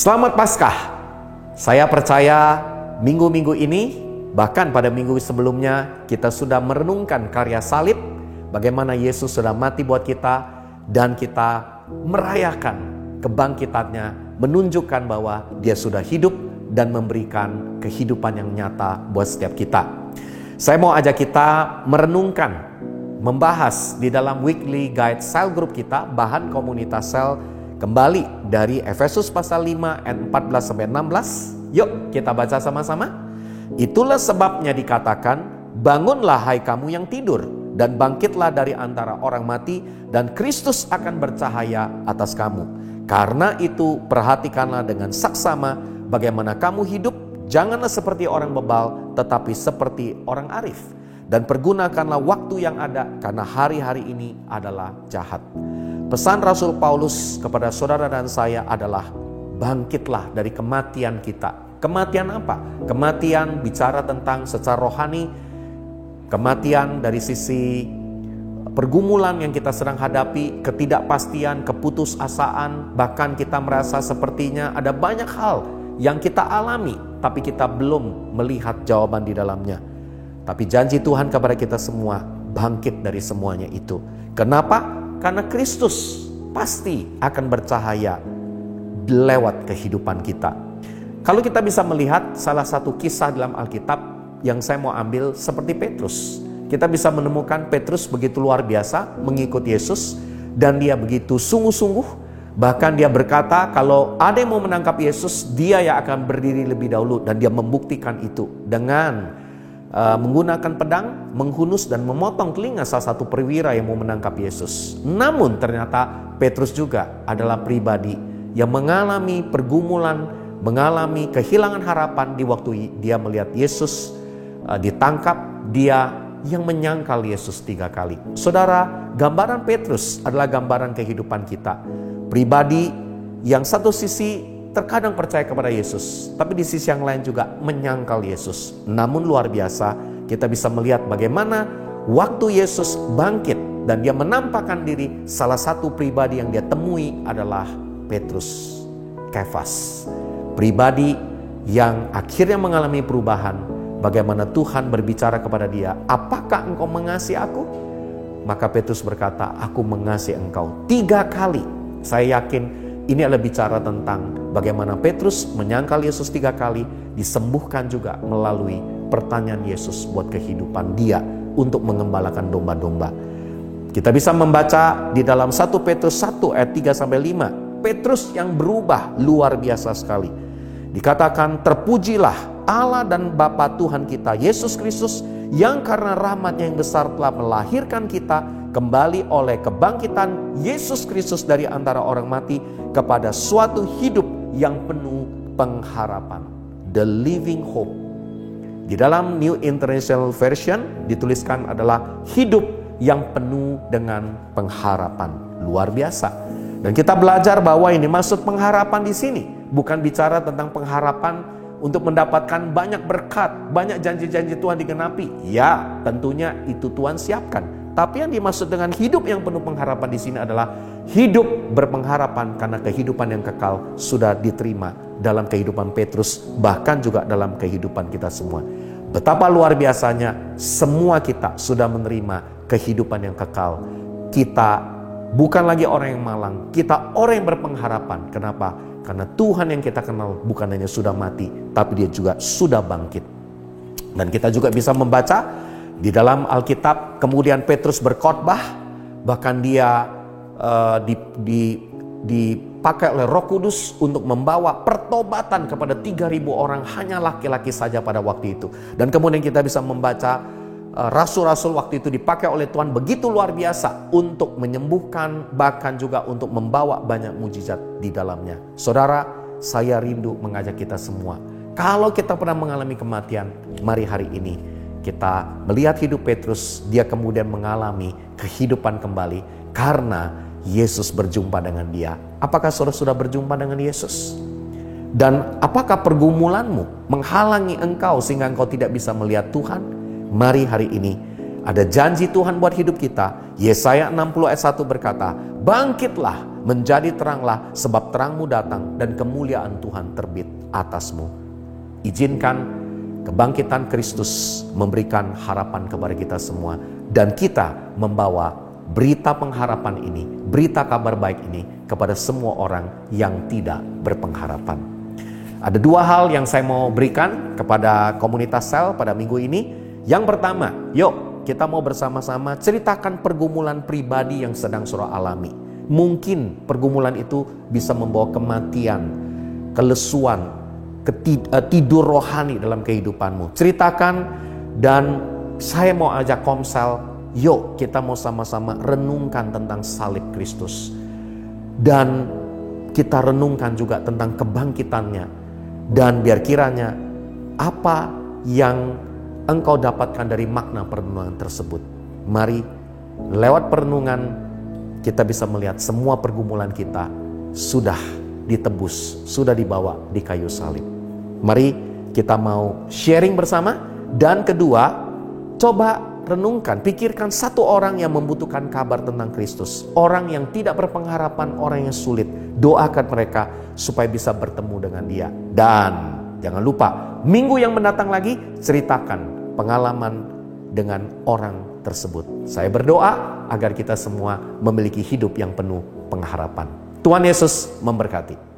Selamat Paskah. Saya percaya minggu-minggu ini, bahkan pada minggu sebelumnya, kita sudah merenungkan karya salib, bagaimana Yesus sudah mati buat kita, dan kita merayakan kebangkitannya, menunjukkan bahwa Dia sudah hidup dan memberikan kehidupan yang nyata buat setiap kita. Saya mau ajak kita merenungkan, membahas di dalam weekly guide cell group kita, bahan komunitas sel, kembali dari Efesus pasal 5 ayat 14-16. Yuk kita baca sama-sama. Itulah sebabnya dikatakan, bangunlah hai kamu yang tidur, dan bangkitlah dari antara orang mati, dan Kristus akan bercahaya atas kamu. Karena itu perhatikanlah dengan saksama bagaimana kamu hidup, janganlah seperti orang bebal, tetapi seperti orang arif. Dan pergunakanlah waktu yang ada, karena hari-hari ini adalah jahat. Pesan Rasul Paulus kepada saudara dan saya adalah, bangkitlah dari kematian kita. Kematian apa? Kematian bicara tentang secara rohani, kematian dari sisi pergumulan yang kita sedang hadapi, ketidakpastian, keputusasaan, bahkan kita merasa sepertinya ada banyak hal yang kita alami, tapi kita belum melihat jawaban di dalamnya. Tapi janji Tuhan kepada kita semua, bangkit dari semuanya itu. Kenapa? Karena Kristus pasti akan bercahaya lewat kehidupan kita. Kalau kita bisa melihat salah satu kisah dalam Alkitab yang saya mau ambil seperti Petrus. Kita bisa menemukan Petrus begitu luar biasa mengikut Yesus, dan dia begitu sungguh-sungguh. Bahkan dia berkata kalau ada yang mau menangkap Yesus, dia yang akan berdiri lebih dahulu, dan dia membuktikan itu dengan menggunakan pedang, menghunus dan memotong telinga salah satu perwira yang mau menangkap Yesus. Namun ternyata Petrus juga adalah pribadi yang mengalami pergumulan, mengalami kehilangan harapan di waktu dia melihat Yesus ditangkap. Dia yang menyangkal Yesus 3 kali. Saudara, gambaran Petrus adalah gambaran kehidupan kita. Pribadi yang satu sisi terkadang percaya kepada Yesus, tapi di sisi yang lain juga menyangkal Yesus. Namun luar biasa, kita bisa melihat bagaimana waktu Yesus bangkit dan dia menampakkan diri, salah satu pribadi yang dia temui adalah Petrus, Kefas. Pribadi yang akhirnya mengalami perubahan. Bagaimana Tuhan berbicara kepada dia, apakah engkau mengasihi aku? Maka Petrus berkata, aku mengasihi engkau 3 kali. Saya yakin ini adalah bicara tentang bagaimana Petrus menyangkal Yesus 3 kali, disembuhkan juga melalui pertanyaan Yesus buat kehidupan dia untuk mengembalakan domba-domba. Kita bisa membaca di dalam 1 Petrus 1 ayat 3-5. Petrus yang berubah luar biasa sekali. Dikatakan, terpujilah Allah dan Bapa Tuhan kita Yesus Kristus, yang karena rahmat-Nya yang besar telah melahirkan kita kembali oleh kebangkitan Yesus Kristus dari antara orang mati kepada suatu hidup yang penuh pengharapan. The living hope. Di dalam New International Version dituliskan adalah hidup yang penuh dengan pengharapan. Luar biasa. Dan kita belajar bahwa ini maksud pengharapan di sini bukan bicara tentang pengharapan untuk mendapatkan banyak berkat, banyak janji-janji Tuhan digenapi. Ya, tentunya itu Tuhan siapkan. Tapi yang dimaksud dengan hidup yang penuh pengharapan di sini adalah hidup berpengharapan karena kehidupan yang kekal sudah diterima dalam kehidupan Petrus, bahkan juga dalam kehidupan kita semua. Betapa luar biasanya semua kita sudah menerima kehidupan yang kekal. Kita bukan lagi orang yang malang, kita orang yang berpengharapan. Kenapa? Karena Tuhan yang kita kenal bukan hanya sudah mati, tapi Dia juga sudah bangkit. Dan kita juga bisa membaca di dalam Alkitab, kemudian Petrus berkhotbah, bahkan dia dipakai oleh Roh Kudus untuk membawa pertobatan kepada 3.000 orang, hanya laki-laki saja pada waktu itu. Dan kemudian kita bisa membaca rasul-rasul waktu itu dipakai oleh Tuhan begitu luar biasa untuk menyembuhkan, bahkan juga untuk membawa banyak mujizat di dalamnya. Saudara, saya rindu mengajak kita semua, kalau kita pernah mengalami kematian, mari hari ini kita melihat hidup Petrus. Dia kemudian mengalami kehidupan kembali karena Yesus berjumpa dengan dia. Apakah saudara sudah berjumpa dengan Yesus? Dan apakah pergumulanmu menghalangi engkau sehingga engkau tidak bisa melihat Tuhan? Mari hari ini ada janji Tuhan buat hidup kita. Yesaya 60 ayat 1 berkata, bangkitlah menjadi teranglah, sebab terangmu datang dan kemuliaan Tuhan terbit atasmu. Izinkan kebangkitan Kristus memberikan harapan kepada kita semua, dan kita membawa berita pengharapan ini, berita kabar baik ini kepada semua orang yang tidak berpengharapan. Ada dua hal yang saya mau berikan kepada komunitas sel pada minggu ini. Yang pertama, yuk kita mau bersama-sama ceritakan pergumulan pribadi yang sedang saudara alami. Mungkin pergumulan itu bisa membawa kematian, kelesuan, tidur rohani dalam kehidupanmu. Ceritakan, dan saya mau ajak komsel, yuk kita mau sama-sama renungkan tentang salib Kristus. Dan kita renungkan juga tentang kebangkitannya. Dan biar kiranya apa yang engkau dapatkan dari makna perenungan tersebut. Mari lewat perenungan kita bisa melihat semua pergumulan kita sudah ditebus, sudah dibawa di kayu salib. Mari kita mau sharing bersama. Dan kedua, coba renungkan, pikirkan satu orang yang membutuhkan kabar tentang Kristus. Orang yang tidak berpengharapan, orang yang sulit. Doakan mereka supaya bisa bertemu dengan Dia. Dan jangan lupa, minggu yang mendatang lagi ceritakan pengalaman dengan orang tersebut. Saya berdoa agar kita semua memiliki hidup yang penuh pengharapan. Tuhan Yesus memberkati.